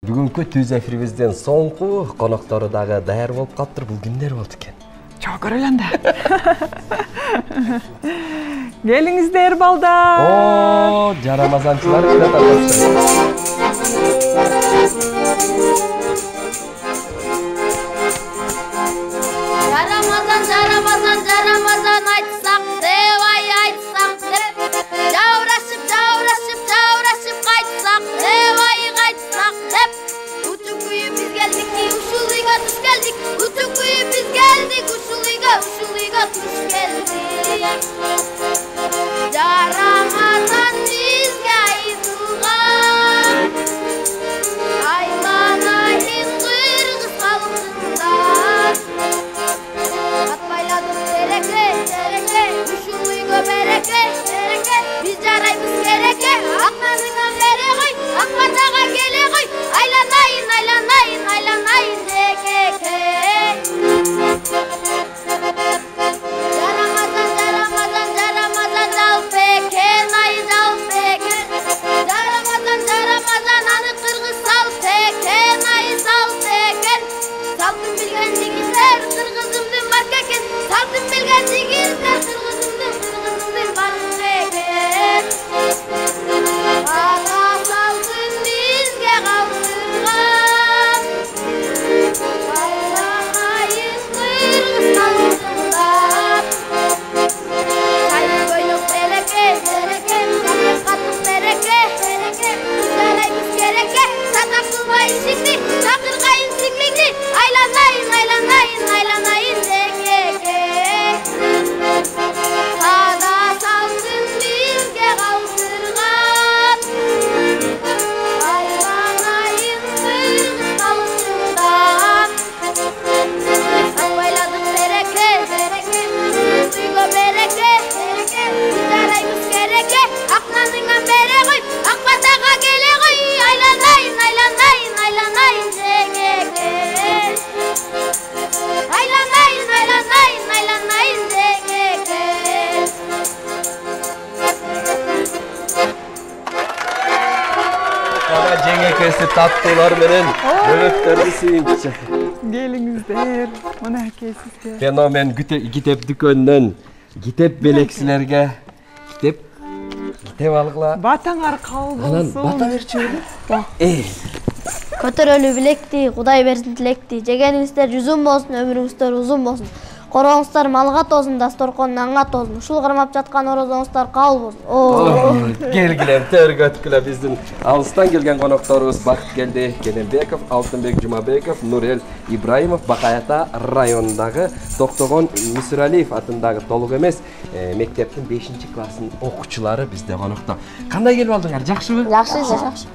Бүгүнкү түз эфирибизден соңку коноктору дагы даяр болуп калыптыр. Бул кимдер болду экен? Чоң көрөлөндө. Келиңиздер балдар. О, жарамазанчылар келет атасы. Жарамазан айтсак деп, айтсак деп. Жаурашып кайтсак деп, кайтсак деп. Утуп күйүп биз келдик, ушул үйгө туш келдик. Утуп күйүп биз келдик, ушул үйгө туш келдик. Жарамазан бизге айтылган, айланайын кыргыз калкындан. Атпайладым береке, ушул үйгө береке, биз жарайбыз кереке. Акнаныңан бере кой, акматага келе кой. Айланайын дегеке. Жарамазан жалпекен, ай жалпекен. Жарамазан аны кыргыз салпекен, ай салпекен. Салтын билген жигиттер кыргызымдын барк экен. Салтын билген жигиттер кыргызымдын барк экен. Ага салтын бизге калтырган, айланайын кыргыз калкындан. Чайын көйнөк береке, жаман катык береке. Жарайбыз кереке, сатак кылбай ишикти, чакыргайын сиңлиңди. Айланайын дегеке. Ада салтын бизге калтырган, айланайын кыргыз калкындан. Атпайладым береке, үйгө береке. Биз жарайбыз кереке, акнаныңан бере кой, акбатага келе кой. Айланайын дегеке. Айланайын дегеке. Кана жеңекеси таттуулар менен бөлөктөрдү сүйүнчү. Келиңиздер. Мына келсизге. Феномен китеп дүкөнүнөн китеп белексилерге китеп алгыла. Батаңар кабыл Анан болсун. бата берчүбү? Көтөрөлүү билекти, Кудай берсин тилекти. Жегениңиздер жүзүн болсун, өмүрүңүздөр узун болсун. Короңуздар малга тозун, дасторкон нанга тозун. Ушул кармап жаткан орозоңуздар кабыл болсун. Келгиле, төргөткүлө биздин алыстан келген конокторубуз Бакыт келди Кененбеков, Алтынбек Жумабеков, Нурел Ибраимов, Бакаята районундагы Токтогон Мүсүралиев атындагы толук эмес мектептин 5-класстын окуучулары бизде конокто. Кандай келип алдыңар? Жакшыбы? Жакшы.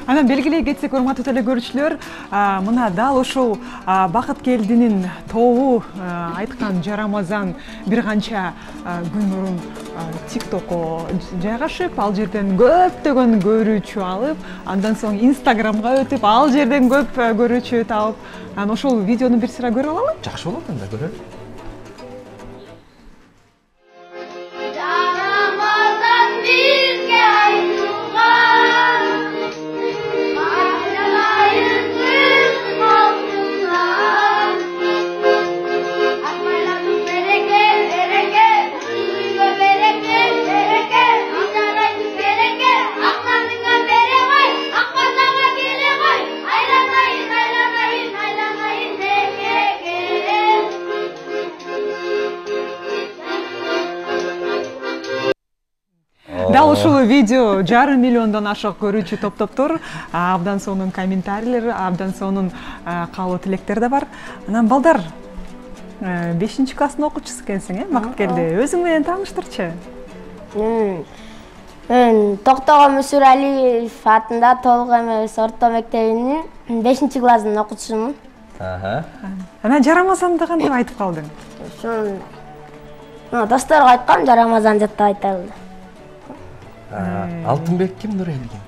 Анан белгилей кетсек, урматтуу телекөрүүчүлөр, мына дал ушул Бакыт келдинин тобу айткан Жарамазан бир канча күн мурун TikTokко жайгашып, ал жерден көптөгөн көрүүчү алып, андан соң Instagramга өтүп, ал жерден көп көрүүчү тауып, анан ошол видеону бир сыра көрүп алалы? Жакшы болот анда, көрөлү. Жарамазан бизге айтылган, айланайын кыргыз калкындан. Атпайладым береке, үйгө береке. Биз жарайбыз кереке, акнаныңан бере кой, акбатага келе кой. Айланайын дегеке. Дал ушул видео 500 миллиондон ашык көрүүчү топтоптор, абдан сонун комментарийлер, абдан сонун каалоо тилектер да бар. Анан балдар 5-класстын окуучусу экенсиң, Бакыт келди. Өзүң менен тааныштырчы. Мен Токтогон Мүсүралиев атында толук эмес орто мектебинин 5-класстын окуучусумун. Анан Жарамазанды кантип айтып калдың? Ошон досторго айткам, Жарамазан жаттап айта алды. Алтынбек ким, Нурел ким?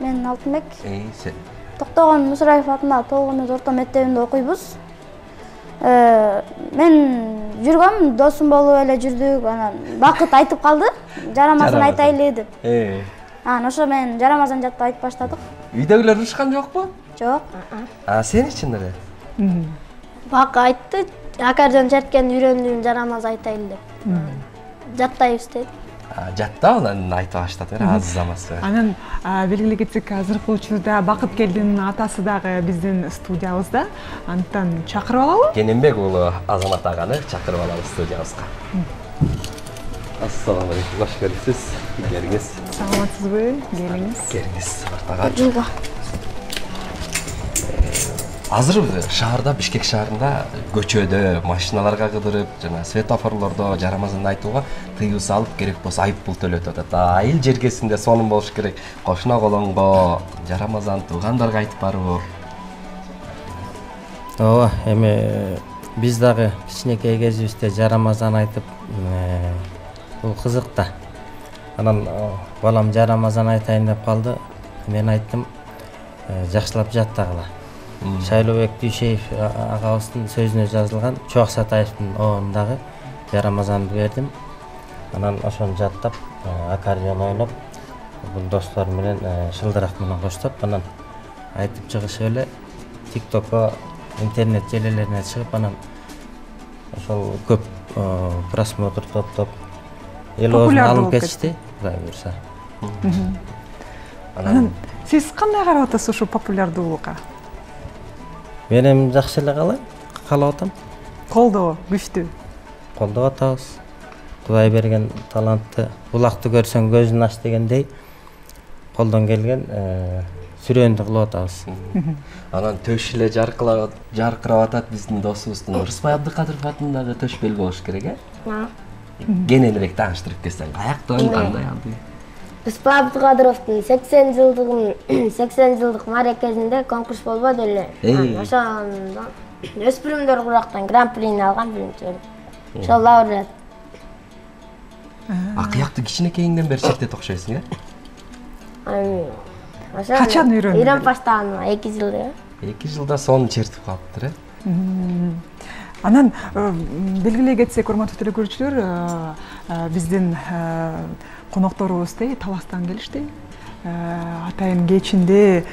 Мен Алтынбек. Сен? Токтогон Мүсүралиев атындагы толук эмес орто мектебинде окуйбуз. Мен жүргөм, досум болуп эле жүрдүк. Анан Бакыт айтып калды, Жарамазан айтайлы деп. Анан ошо мен Жарамазан жаттап айтып баштадык. Үйдөгүлөр урушкан жокпу? Жок. Сен үчүн эле? Бак айтты, акаржан черткен үйрөндүм, жарамаз айтайлы деп. Жаттайбыз деди. Жатта анан айта баштады, азыр замасы. Анан белгилей кетсек, азыркы учурда Бакыт келдинин атасы дагы биздин студиябызда. Антан чакырып алалы? Кененбек уулу Азамат аганы чакырып алабыз студиябызга. Ассаламу алейкум, кош келипсиз. Келиңиз. Саламатсызбы? Келиңиз. Келиңиз, ортага. Азыр шаарда, Бишкек шаарында көчөдө машиналарга кыдырып, жана светофорлордо жарамазан айтууга тыюу салып, керек болсо айыппул төлөтүп атат. Айыл жергесинде сонун болуш керек. Кошуна колоңго жарамазан туугандарга айтып барбы? Ооба, эми биз дагы кичинекей кезибизде жарамазан айтып, бул кызык да. Анан балам жарамазан айтайын деп калды. Мен айттым, жакшылап жаттагыла. Шайлообек Дүйшеев агабыздын сөзүнө жазылган Чоак Сатаевдин оонундагы жарамазанды бердим. Анан ошону жаттап, аккордеон ойноп, бул достор менен шылдырак менен коштоп, анан айтып чыгышып эле TikTok'ко, интернет желелерине чыгып, анан ошол көп просмотр топтоп эл оозуна алып кетишти, Кудай буйрса. Анан сиз кандай карап атасыз ушул популярдуулукка? Мен эми жакшы эле каалап атам. Колдоо күчтүү. Колдоп атабыз. Кудай берген талантты, булакты көрсөң көзүн ач дегендей, колдон келген сүрөндү кылып атабыз. Анан төш эле жаркырап атат биздин досубуздун Урусбай Абдыкадыров атындагы төш белги болуш керек, Кененирээк тааныштырып кетсең, каякта, кандай алды? Урусбай Абдыкадыровдун 80 жылдык мааракесинде конкурс болбоду эле. Ошондо өспүрүмдөр курактан гран-прини алган биринчи. Ошол лауреат. Кыякты кичинекейиңден бери чертет окшойсуң, Качан үйрөндүң? Үйрөнүп баштаган 2 жылда. 2 жылда сонун чертип калыптыр, Анан белгилей кетсек, урматтуу телекөрүүчүлөр, биздин конокторубуз Таластан келишти. Атайын кечинде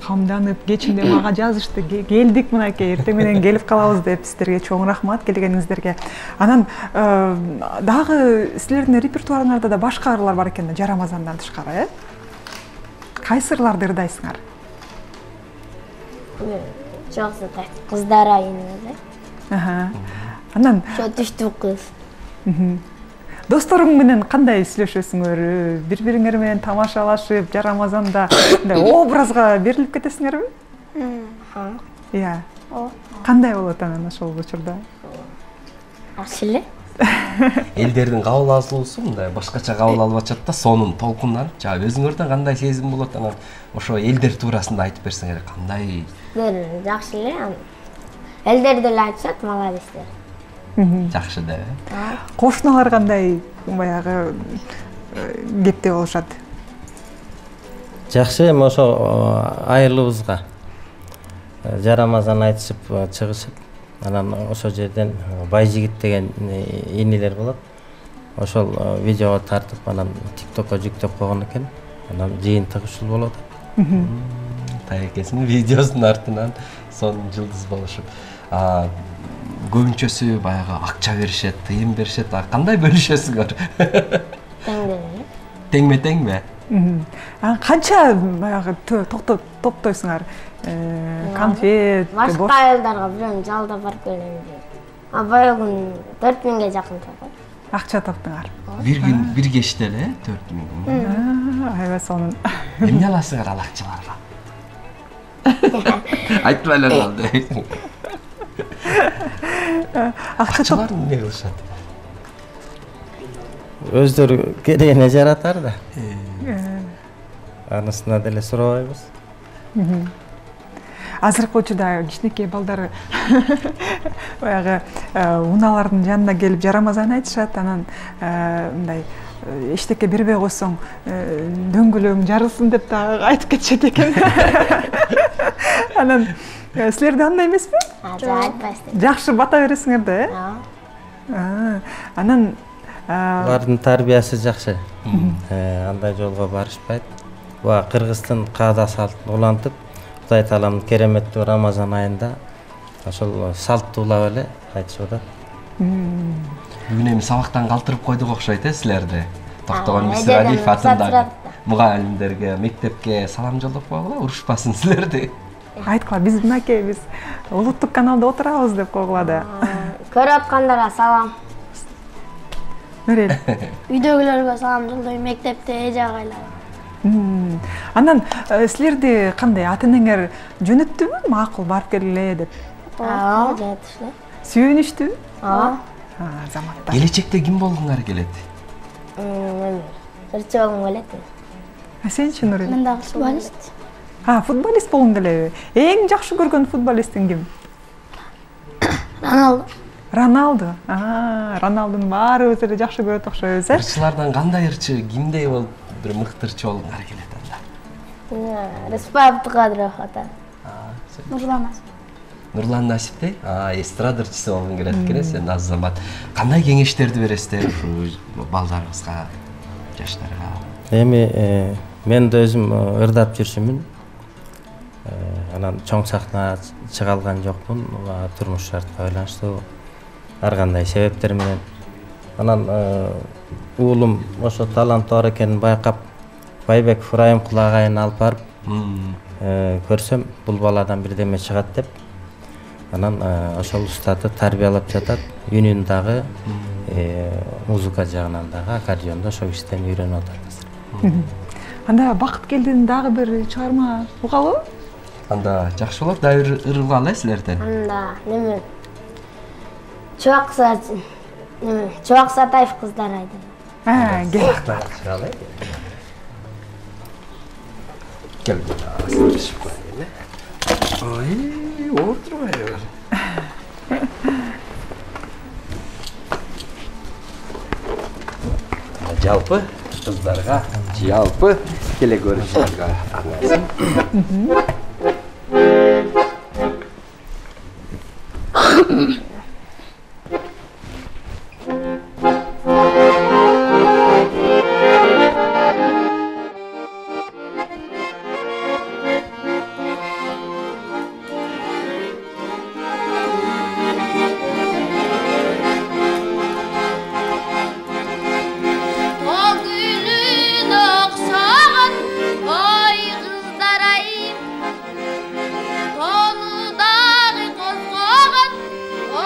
камданып, кечинде мага жазышты. Келдик мынакей, эртең менен келип калабыз деп, сиздерге чоң рахмат келгениңиздерге. Анан дагы силердин репертуарыңарда да башка ырлар бар экен да, жарамазандан тышкары, Кайсы ырларды ырдайсыңар? Жоксу кыздар айында. Анан Түштүү кыз. досторуң менен кандай сүйлөшөсүңөр? Бири-бириңер менен тамашалашып, жарамазанда образга берилип кетесиңерби? Иә. Кандай болот анан ошол учурда? Жакшы эле. Элдердин кабыл алуусу мындай башкача кабыл алып атышат да, сонун толкунланып, жана өзүңөрдөн кандай сезим болот, анан ошо элдер туурасында айтып берсеңер кандай? Жакшы эле. Элдер деле айтышат, молодецтер. Жакшы да. Кошуналар кандай баягы кепте болушат? Жакшы, эми ошо айылыбызга жарамазан айтышып чыгышып, анан ошол жерден Байжигит деген инилер болот. Ошол видеого тартып, анан TikTok'ко жүктөп койгон экен. Анан жыйынтыгы ушул болот. Таекесинин видеосунун артынан сонун жылдыз болушуп. Көбүнчөсү баягы акча беришет, тыйын беришет. Кандай бөлүшөсүңөр? Теңме теңби? Канча баягы топтойсуңар? Конфет, башка айылдарга бирөөнү жалдап барып келем. Баягы 4000ге жакын топ. Акча топтуңар. Bir gün bir кечте эле 4000. Аябай сонун. Эмне аласыңар ал акчаларга? Айтпай эле калды. Акчалар эмне кылышат? Өздөрү керегине жаратар да. Анысына деле сурабайбыз. Азыркы учурда кичинекей балдар баягы унаалардын жанына келип жарамазан айтышат, анан мындай эчтеке бербей койсоң дөңгөлөгүң жарылсын деп да айтып кетишет экен. Анан силерде андай эмеспи? Айтпайсыздар. Жакшы бата бересиңер да, Алардын тарбиясы жакшы. Андай жолго барышпайт. Кыргыздын каада салтын улантып, Кудай Тааламдын кереметтүү Рамазан айында ошол салтты улап эле кайтышып атат. Бүгүн эми сабактан калтырып койдук окшойт силерди. Токтогон Мисиралиев атындагы мугалимдерге, мектепке салам жолдоп койгула, урушпасын силерди. Айткыла, биз мынакей биз улуттук каналда отурабыз деп койгула да. Көрүп аткандарга салам. Нурел. Үйдөгүлөргө салам жолдойм, мектепте эже агайларга. Андан силерди кандай ата-энеңер жөнөттүбү? Макул барып келгиле деп. Ооба, жөнөттү. Сүйүнүштүбү? Ооба. Заматта. Келечекте ким болгуңар келет? Ырчы болгум келет. Сенчи Нурел? Мен дагы футболист. Футболист болгуң келеби? Эң жакшы көргөн футболистиң ким? Роналду. Роналду. Роналдуну баарыбыз эле жакшы көрөт окшойбуз, Ырчылардан кандай ырчы, кимдей болуп бир мыкты ырчы болгуңар келет анда? Рыспаев Абдыкадыров ата. Нурлан Насиптей? Эстрада ырчысы болгуң келет экен сен, Азамат. Кандай кеңештерди бересиздер балдарыңызга, жаштарга? Эми мен да өзүм ырдап жүрчүмүн. Анан чоң сахнага чыга алган жокмун, турмуш шартка байланыштуу ар кандай себептер менен. Анан уулум ошо таланты бар экенин байкап, Байбек Райымкул агайын алып барып, көрсөм бул баладан бирдеме чыгат деп, анан ошол устаты тарбиялап жатат. Үнүн дагы, музыка жагынан дагы, аккордеондо ошол кишиден үйрөнүп атат. Анда Бакыт келдин дагы бир чыгарма угабы? Анда жакшы болот, дагы ыргала силерден. Анда неме? Чубак Сатаев кыздар айдын. Кел. Gel buraya, asıl böyle. Ay, oturmuyor. Жалпы kızlarga, жалпы келе көрүшүңөргө арнайсың. Onu dağı kozgoğun, o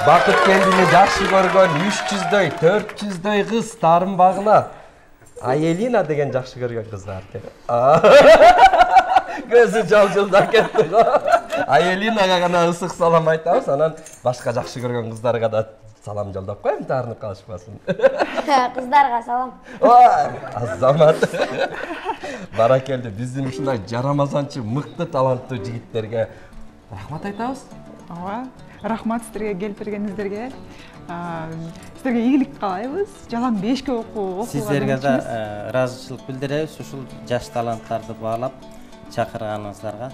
Бақыт келдіні жақшы көрген 300-дөй, 400-дөй қыз тарын бағына. Аелина деген жақшы көрген қыздар. Көзі жал-жылдар кетті. Аелинаға ғана ысық салам айтамыз, анан башқа жақшы көрген қыздарға да салам жолдап қойым, тарынып қалышпасын. Қыздарға салам. Азамат. Баракелді, біздің ушундай жарамазанчы, мықты, талантты жигиттерге рахмат айтабыз. Рахмат сіздерге келтіргеніңіздерге. Сіздерге игілік қалайбыз. Жалаң 5-ке оқу. Сіздерге де разышылық білдіреміз. Ушул жаш таланттарды бағалап чакырганыңыздарга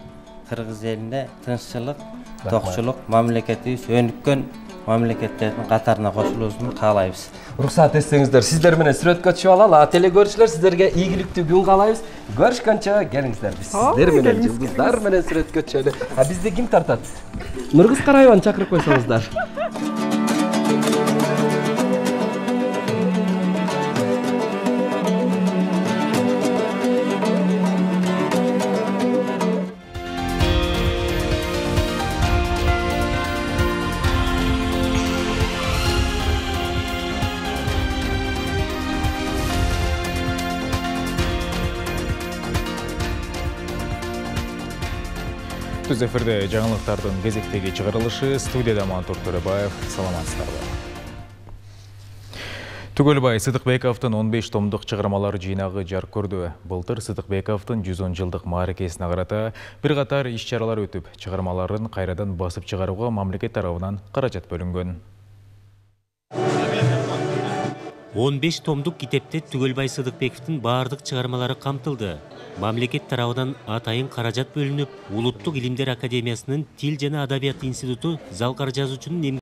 Кыргыз элинде тынччылык, токчулук, мамлекетибиз өнүккөн мамлекеттердин катарына кошулуусун каалайбыз. Рухсат этсеңиздер, сиздер менен сүрөткө чыгып алалы. Телекөрүүчүлөр, сиздерге ийгиликтүү күн каалайбыз. Көрүшкөнчө келиңиздер. Биз сиздер менен жылдыздар менен сүрөткө чыгалы. Бизди ким тартат? Нургуз Караеваны чакырып койсоңуздар. Түз эфирде жаңылыктардын кезектеги чыгарылышы, студияда Мантур Төрөбаев, саламатсыздарбы. Түгөлбай Сыдыкбековдун 15 томдук чыгармалар жыйнагы жарык көрдү. Былтыр Сыдыкбековдун 110 жылдык мааракесине карата бир катар иш-чаралар өтүп, чыгармаларын кайрадан басып чыгарууга мамлекет тарабынан каражат бөлүнгөн. 15 томдук китепте Түгөлбай Сыдыкбековдун баардык чыгармалары камтылды. Мамлекет тарабынан атайын каражат бөлүнүп, Улуттук илимдер академиясынын Тил жана Адабият институту зал каражат үчүн